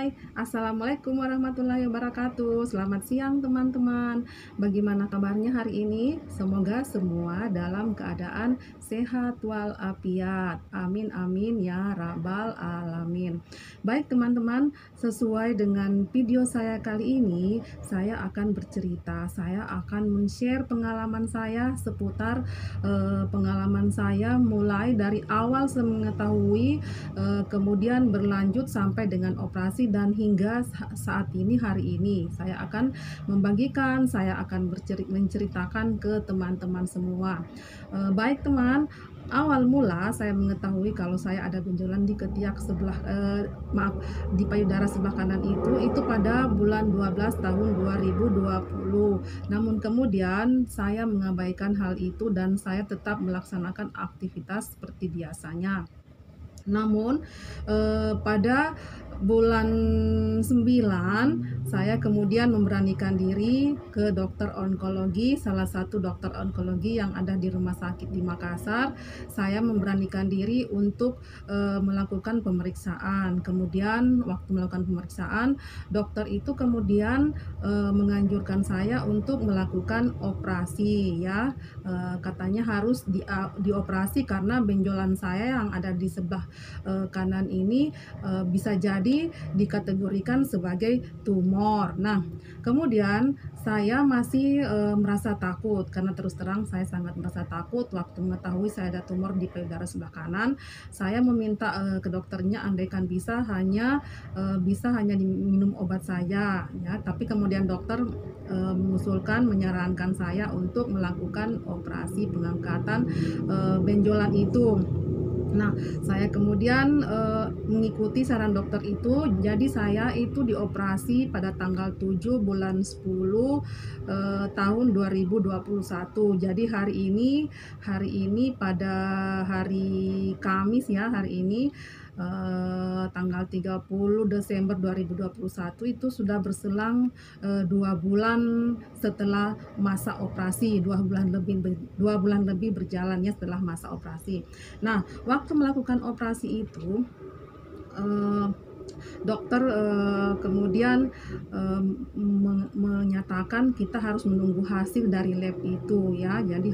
Hai, Assalamualaikum warahmatullahi wabarakatuh. Selamat siang teman-teman. Bagaimana kabarnya hari ini? Semoga semua dalam keadaan sehat walafiat. Amin amin ya rabbal alamin. Baik teman-teman, sesuai dengan video saya kali ini, saya akan bercerita. Saya akan men-share pengalaman saya seputar pengalaman saya mulai dari awal saya mengetahui, kemudian berlanjut sampai dengan operasi dan hingga saat ini, hari ini saya akan membagikan, saya akan menceritakan ke teman-teman semua. Baik teman, awal mula saya mengetahui kalau saya ada benjolan di ketiak sebelah maaf, di payudara sebelah kanan itu pada bulan 12 tahun 2020. Namun kemudian saya mengabaikan hal itu dan saya tetap melaksanakan aktivitas seperti biasanya. Namun pada bulan 9 saya kemudian memberanikan diri ke dokter onkologi, salah satu dokter onkologi yang ada di rumah sakit di Makassar. Saya memberanikan diri untuk melakukan pemeriksaan. Kemudian waktu melakukan pemeriksaan, dokter itu kemudian menganjurkan saya untuk melakukan operasi ya. Katanya harus dioperasi karena benjolan saya yang ada di sebelah kanan ini bisa jadi dikategorikan sebagai tumor. Nah, kemudian saya masih merasa takut karena terus terang saya sangat merasa takut waktu mengetahui saya ada tumor di payudara sebelah kanan. Saya meminta ke dokternya andaikan bisa hanya diminum obat saya ya, tapi kemudian dokter mengusulkan, menyarankan saya untuk melakukan operasi pengangkatan benjolan itu. Nah, saya kemudian mengikuti saran dokter itu, jadi saya itu dioperasi pada tanggal 7 bulan 10 tahun 2021. Jadi hari ini pada hari Kamis ya, hari ini tanggal 30 Desember 2021 itu sudah berselang 2 bulan setelah masa operasi, 2 bulan lebih berjalannya setelah masa operasi. Nah, waktu melakukan operasi itu dokter kemudian menyatakan kita harus menunggu hasil dari lab itu ya. Jadi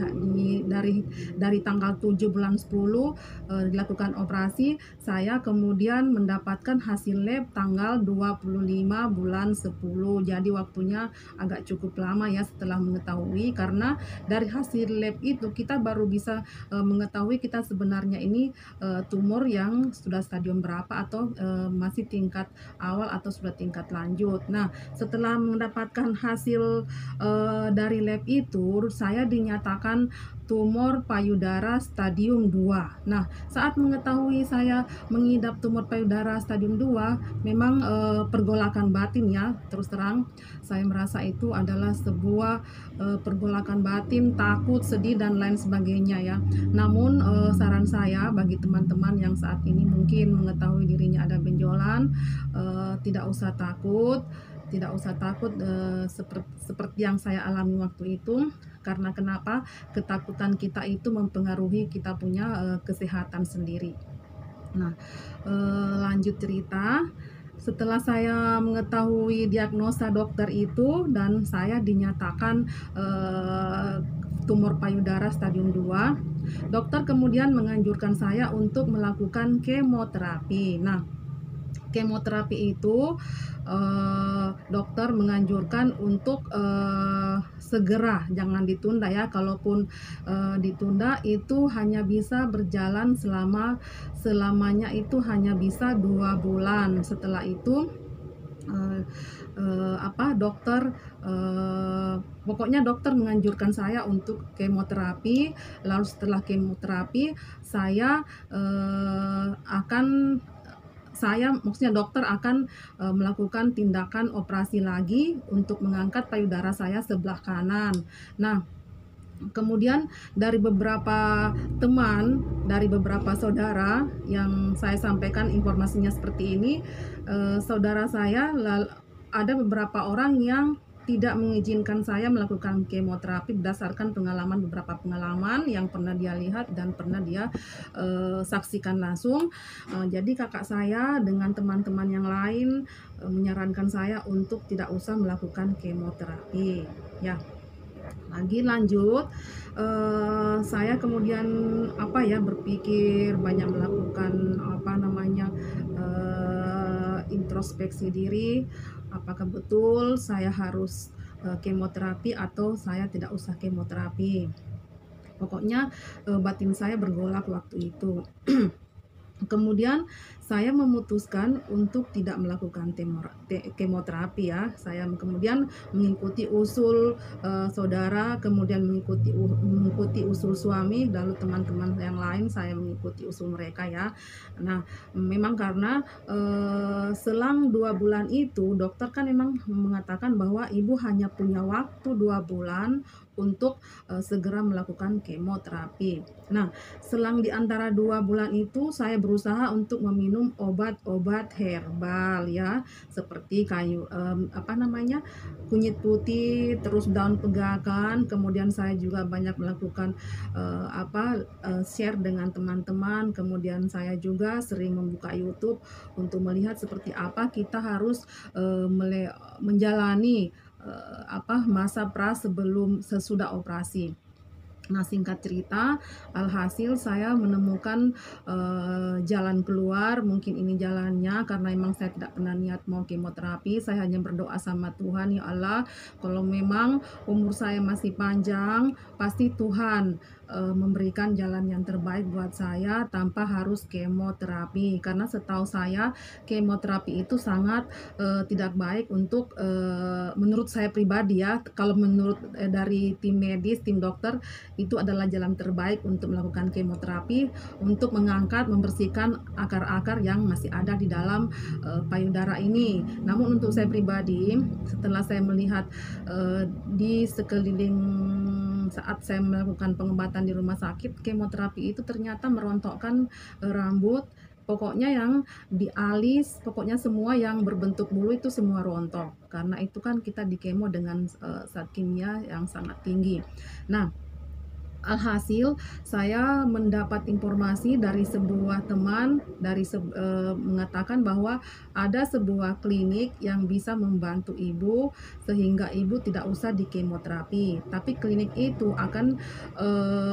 dari tanggal 7 bulan 10 dilakukan operasi, saya kemudian mendapatkan hasil lab tanggal 25 bulan 10. Jadi waktunya agak cukup lama ya setelah mengetahui, karena dari hasil lab itu kita baru bisa mengetahui kita sebenarnya ini tumor yang sudah stadium berapa atau masih tingkat awal atau sudah tingkat lanjut. Nah, setelah mendapatkan hasil dari lab itu, saya dinyatakan tumor payudara stadium 2. Nah, saat mengetahui saya mengidap tumor payudara stadium 2, memang pergolakan batin ya, terus terang saya merasa itu adalah sebuah pergolakan batin, takut, sedih dan lain sebagainya ya. Namun saran saya bagi teman-teman yang saat ini mungkin mengetahui dirinya ada benjolan, tidak usah takut, seperti yang saya alami waktu itu. Karena kenapa? Ketakutan kita itu mempengaruhi kita punya kesehatan sendiri. Nah, lanjut cerita. Setelah saya mengetahui diagnosa dokter itu dan saya dinyatakan tumor payudara stadium 2, dokter kemudian menganjurkan saya untuk melakukan kemoterapi. Nah, kemoterapi itu dokter menganjurkan untuk segera, jangan ditunda ya. Kalaupun ditunda itu hanya bisa berjalan selamanya itu hanya bisa 2 bulan. Setelah itu pokoknya dokter menganjurkan saya untuk kemoterapi. Lalu setelah kemoterapi maksudnya dokter akan melakukan tindakan operasi lagi untuk mengangkat payudara saya sebelah kanan. Nah, kemudian dari beberapa teman, dari beberapa saudara yang saya sampaikan informasinya seperti ini, saudara saya ada beberapa orang yang tidak mengizinkan saya melakukan kemoterapi berdasarkan beberapa pengalaman yang pernah dia lihat dan pernah dia saksikan langsung. Jadi kakak saya dengan teman-teman yang lain menyarankan saya untuk tidak usah melakukan kemoterapi ya. Lagi lanjut, saya kemudian berpikir banyak melakukan introspeksi diri, apakah betul saya harus kemoterapi atau saya tidak usah kemoterapi. Pokoknya batin saya bergolak waktu itu. Kemudian saya memutuskan untuk tidak melakukan kemoterapi ya. Saya kemudian mengikuti usul saudara, kemudian mengikuti usul suami, lalu teman-teman yang lain saya mengikuti usul mereka ya. Nah, memang karena selang 2 bulan itu dokter kan memang mengatakan bahwa ibu hanya punya waktu 2 bulan untuk segera melakukan kemoterapi. Nah, selang di antara 2 bulan itu saya berusaha untuk meminum obat-obat herbal ya, seperti kunyit putih, terus daun pegakan. Kemudian saya juga banyak melakukan share dengan teman-teman. Kemudian saya juga sering membuka YouTube untuk melihat seperti apa kita harus menjalani masa sesudah operasi. Nah, singkat cerita, alhasil saya menemukan jalan keluar. Mungkin ini jalannya karena memang saya tidak pernah niat mau kemoterapi. Saya hanya berdoa sama Tuhan, ya Allah, kalau memang umur saya masih panjang, pasti Tuhan memberikan jalan yang terbaik buat saya tanpa harus kemoterapi. Karena setahu saya kemoterapi itu sangat tidak baik untuk menurut saya pribadi ya. Kalau menurut dari tim medis, tim dokter, itu adalah jalan terbaik untuk melakukan kemoterapi, untuk mengangkat, membersihkan akar-akar yang masih ada di dalam payudara ini. Namun untuk saya pribadi, setelah saya melihat di sekeliling saat saya melakukan pengobatan di rumah sakit, kemoterapi itu ternyata merontokkan rambut. Pokoknya yang di alis, pokoknya semua yang berbentuk bulu itu semua rontok. Karena itu kan kita dikemo dengan zat kimia yang sangat tinggi. Nah, alhasil saya mendapat informasi dari sebuah teman mengatakan bahwa ada sebuah klinik yang bisa membantu ibu sehingga ibu tidak usah dikemoterapi. Tapi klinik itu akan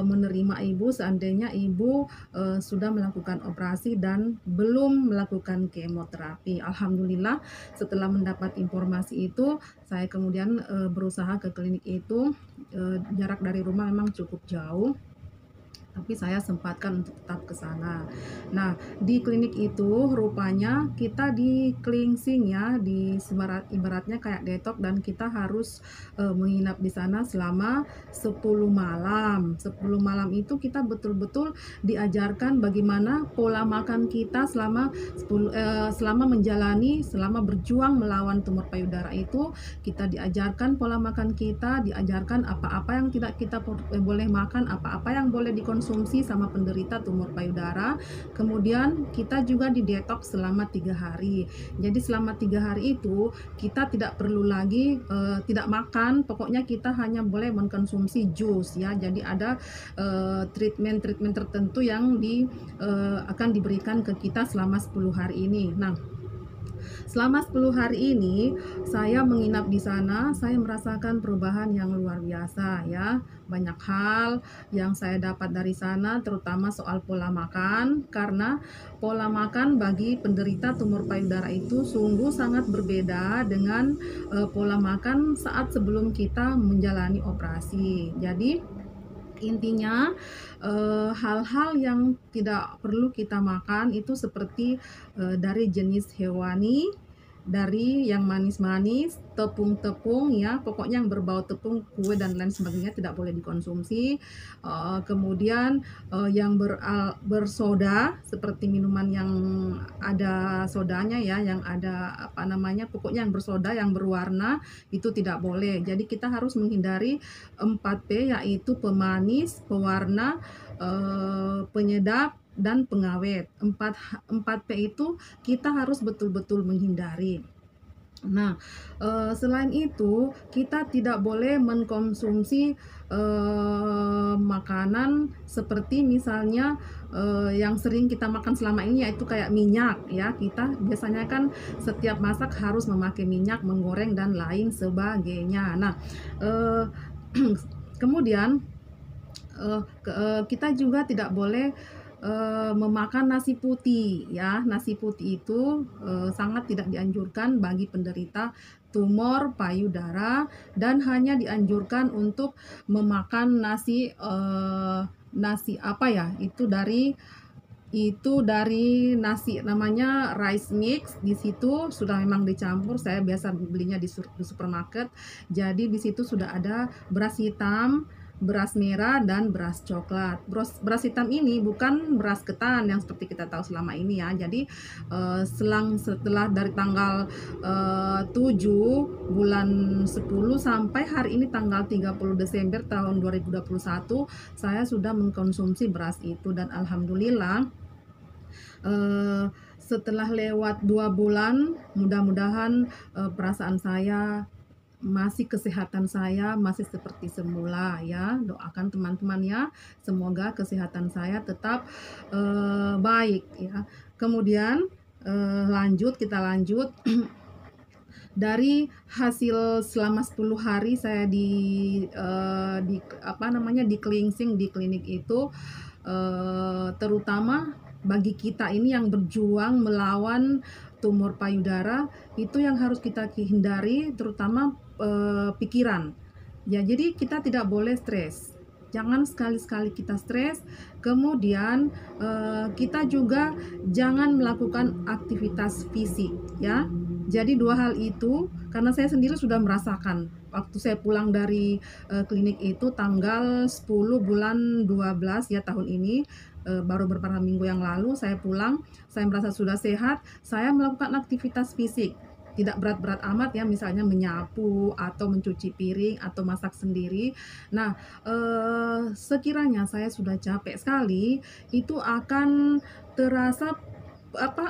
menerima ibu seandainya ibu sudah melakukan operasi dan belum melakukan kemoterapi. Alhamdulillah, setelah mendapat informasi itu, saya kemudian berusaha ke klinik itu. Jarak dari rumah memang cukup jauh, tapi saya sempatkan untuk tetap ke sana. Nah, di klinik itu rupanya kita di cleansing ya, ibaratnya kayak detox, dan kita harus menginap di sana selama 10 malam. 10 malam itu kita betul-betul diajarkan bagaimana pola makan kita selama berjuang melawan tumor payudara itu. Kita diajarkan pola makan kita, diajarkan apa-apa yang tidak kita boleh makan, apa-apa yang boleh dikonsumsi sama penderita tumor payudara. Kemudian kita juga didetoks selama 3 hari. Jadi selama 3 hari itu kita tidak perlu lagi tidak makan, pokoknya kita hanya boleh mengkonsumsi jus ya. Jadi ada treatment tertentu yang akan diberikan ke kita selama 10 hari ini. Nah, selama 10 hari ini saya menginap di sana, saya merasakan perubahan yang luar biasa ya. Banyak hal yang saya dapat dari sana, terutama soal pola makan, karena pola makan bagi penderita tumor payudara itu sungguh sangat berbeda dengan pola makan saat sebelum kita menjalani operasi. Jadi intinya hal-hal yang tidak perlu kita makan itu seperti dari jenis hewani, dari yang manis-manis, tepung-tepung ya, pokoknya yang berbau tepung, kue dan lain sebagainya tidak boleh dikonsumsi. Kemudian yang bersoda seperti minuman yang ada sodanya ya, yang ada pokoknya yang bersoda, yang berwarna, itu tidak boleh. Jadi kita harus menghindari 4P, yaitu pemanis, pewarna, penyedap, dan pengawet. 4P itu kita harus betul-betul menghindari. Nah, selain itu kita tidak boleh mengkonsumsi, makanan seperti misalnya, yang sering kita makan selama ini yaitu kayak minyak ya, kita biasanya kan setiap masak harus memakai minyak, menggoreng dan lain sebagainya. Nah, eee, kemudian kita juga tidak boleh memakan nasi putih ya. Nasi putih itu sangat tidak dianjurkan bagi penderita tumor payudara dan hanya dianjurkan untuk memakan nasi apa ya, itu dari nasi namanya rice mix. Di situ sudah memang dicampur, saya biasa belinya di supermarket. Jadi di situ sudah ada beras hitam, beras merah dan beras coklat. Beras hitam ini bukan beras ketan yang seperti kita tahu selama ini ya. Jadi setelah dari tanggal 7 bulan 10 sampai hari ini tanggal 30 Desember tahun 2021, saya sudah mengkonsumsi beras itu dan alhamdulillah setelah lewat 2 bulan, mudah-mudahan perasaan saya kesehatan saya masih seperti semula ya. Doakan teman-teman ya, semoga kesehatan saya tetap baik ya. Kemudian kita lanjut dari hasil selama 10 hari saya di cleansing di klinik itu, terutama bagi kita ini yang berjuang melawan tumor payudara, itu yang harus kita hindari terutama pikiran. Ya, jadi kita tidak boleh stres. Jangan sekali-sekali kita stres. Kemudian kita juga jangan melakukan aktivitas fisik ya. Jadi dua hal itu karena saya sendiri sudah merasakan waktu saya pulang dari klinik itu tanggal 10 bulan 12 ya tahun ini, baru beberapa minggu yang lalu saya pulang, saya merasa sudah sehat, saya melakukan aktivitas fisik. Tidak berat-berat amat ya, misalnya menyapu atau mencuci piring atau masak sendiri. Nah, sekiranya saya sudah capek sekali, itu akan terasa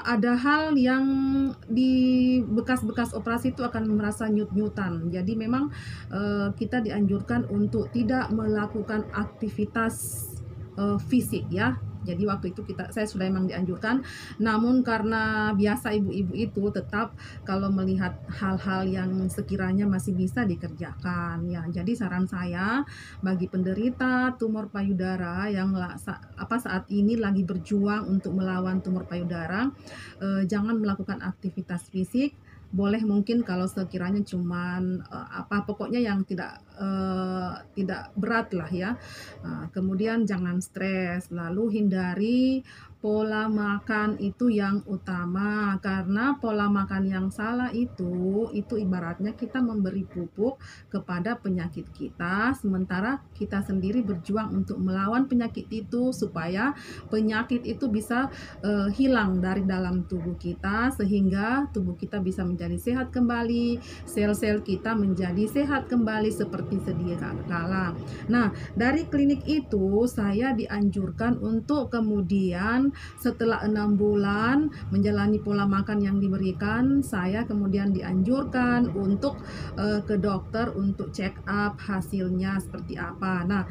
ada hal yang di bekas-bekas operasi itu akan merasa nyut-nyutan. Jadi memang kita dianjurkan untuk tidak melakukan aktivitas fisik ya. Jadi waktu itu saya sudah memang dianjurkan, namun karena biasa ibu-ibu itu tetap kalau melihat hal-hal yang sekiranya masih bisa dikerjakan ya. Jadi saran saya bagi penderita tumor payudara yang saat ini lagi berjuang untuk melawan tumor payudara, jangan melakukan aktivitas fisik. Boleh mungkin kalau sekiranya cuman pokoknya yang tidak berat lah ya. Kemudian jangan stres, lalu hindari pola makan itu yang utama, karena pola makan yang salah itu ibaratnya kita memberi pupuk kepada penyakit kita, sementara kita sendiri berjuang untuk melawan penyakit itu supaya penyakit itu bisa hilang dari dalam tubuh kita, sehingga tubuh kita bisa menjadi sehat kembali, sel-sel kita menjadi sehat kembali seperti sedia kala. Nah, dari klinik itu saya dianjurkan untuk kemudian setelah 6 bulan menjalani pola makan yang diberikan, saya kemudian dianjurkan untuk ke dokter untuk check up hasilnya seperti apa. Nah,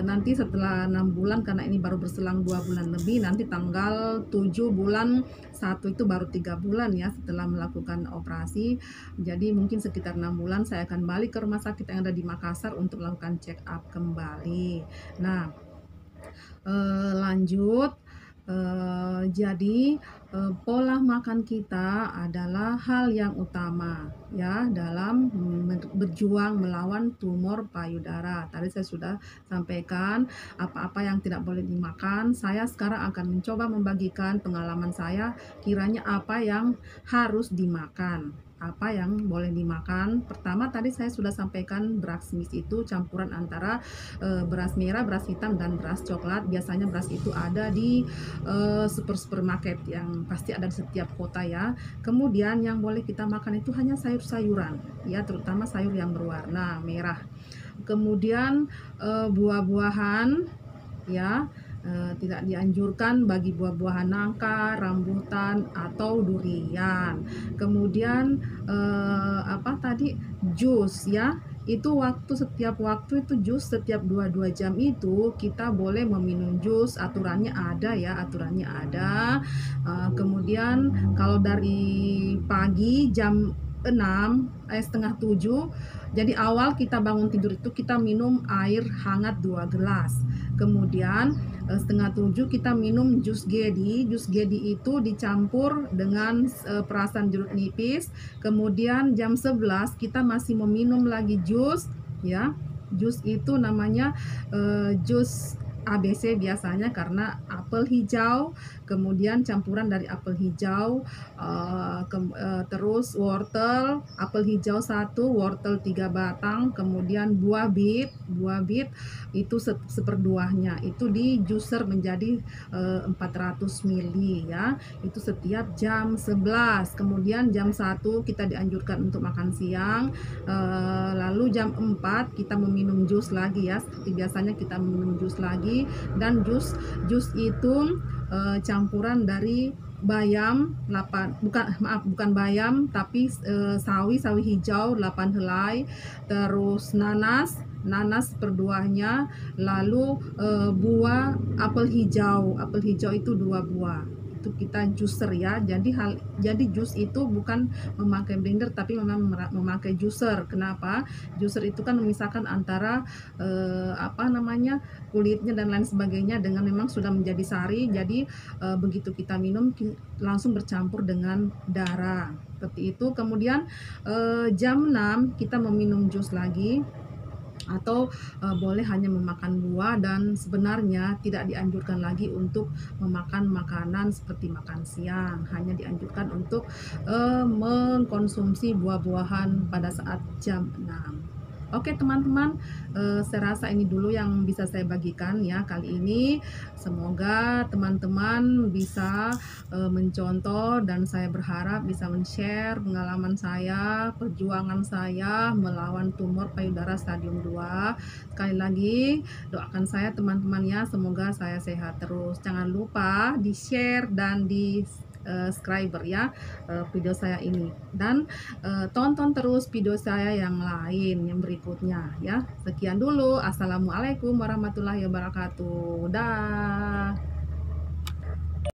nanti setelah 6 bulan, karena ini baru berselang 2 bulan lebih, nanti tanggal 7 bulan 1 itu baru 3 bulan ya setelah melakukan operasi. Jadi mungkin sekitar 6 bulan saya akan balik ke rumah sakit yang ada di Makassar untuk melakukan check up kembali. Nah, lanjut. Jadi pola makan kita adalah hal yang utama ya dalam berjuang melawan tumor payudara. Tadi saya sudah sampaikan apa-apa yang tidak boleh dimakan. Saya sekarang akan mencoba membagikan pengalaman saya, kiranya apa yang harus dimakan, apa yang boleh dimakan. Pertama tadi saya sudah sampaikan beras mix itu campuran antara beras merah, beras hitam dan beras coklat. Biasanya beras itu ada di supermarket yang pasti ada di setiap kota ya. Kemudian yang boleh kita makan itu hanya sayur-sayuran ya, terutama sayur yang berwarna merah. Kemudian buah-buahan ya. Tidak dianjurkan bagi buah-buahan nangka, rambutan atau durian. Kemudian apa tadi, jus ya, itu setiap waktu itu jus setiap 2 jam itu kita boleh meminum jus, aturannya ada ya, aturannya ada. Kemudian kalau dari pagi jam 6, setengah 7, jadi awal kita bangun tidur itu kita minum air hangat 2 gelas. Kemudian setengah 7 kita minum jus gedi. Jus gedi itu dicampur dengan perasan jeruk nipis. Kemudian jam 11 kita masih meminum lagi jus ya. Jus itu namanya jus ABC biasanya karena apel hijau, kemudian campuran dari apel hijau, terus wortel, apel hijau 1, wortel 3 batang, kemudian buah bit itu seperduanya, itu di juicer menjadi 400 ml ya, itu setiap jam 11. Kemudian jam 1 kita dianjurkan untuk makan siang, lalu jam 4 kita meminum jus lagi ya, seperti biasanya kita minum jus lagi. Dan jus itu campuran dari bayam bukan bayam tapi sawi hijau 8 helai, terus nanas perduanya, lalu buah apel hijau itu 2 buah. Itu kita juicer ya. Jadi jus itu bukan memakai blender tapi memang memakai juicer. Kenapa? Juicer itu kan memisahkan antara kulitnya dan lain sebagainya dengan memang sudah menjadi sari. Jadi begitu kita minum langsung bercampur dengan darah. Seperti itu. Kemudian jam 6 kita meminum jus lagi, atau boleh hanya memakan buah, dan sebenarnya tidak dianjurkan lagi untuk memakan makanan seperti makan siang, hanya dianjurkan untuk mengkonsumsi buah-buahan pada saat jam 6. Oke teman-teman, saya rasa ini dulu yang bisa saya bagikan ya kali ini. Semoga teman-teman bisa mencontoh, dan saya berharap bisa men-share pengalaman saya, perjuangan saya melawan tumor payudara stadium 2. Sekali lagi doakan saya teman-teman ya, semoga saya sehat terus. Jangan lupa di-share dan di subscriber ya video saya ini, dan tonton terus video saya yang lain yang berikutnya ya. Sekian dulu, assalamualaikum warahmatullahi wabarakatuh. Dah.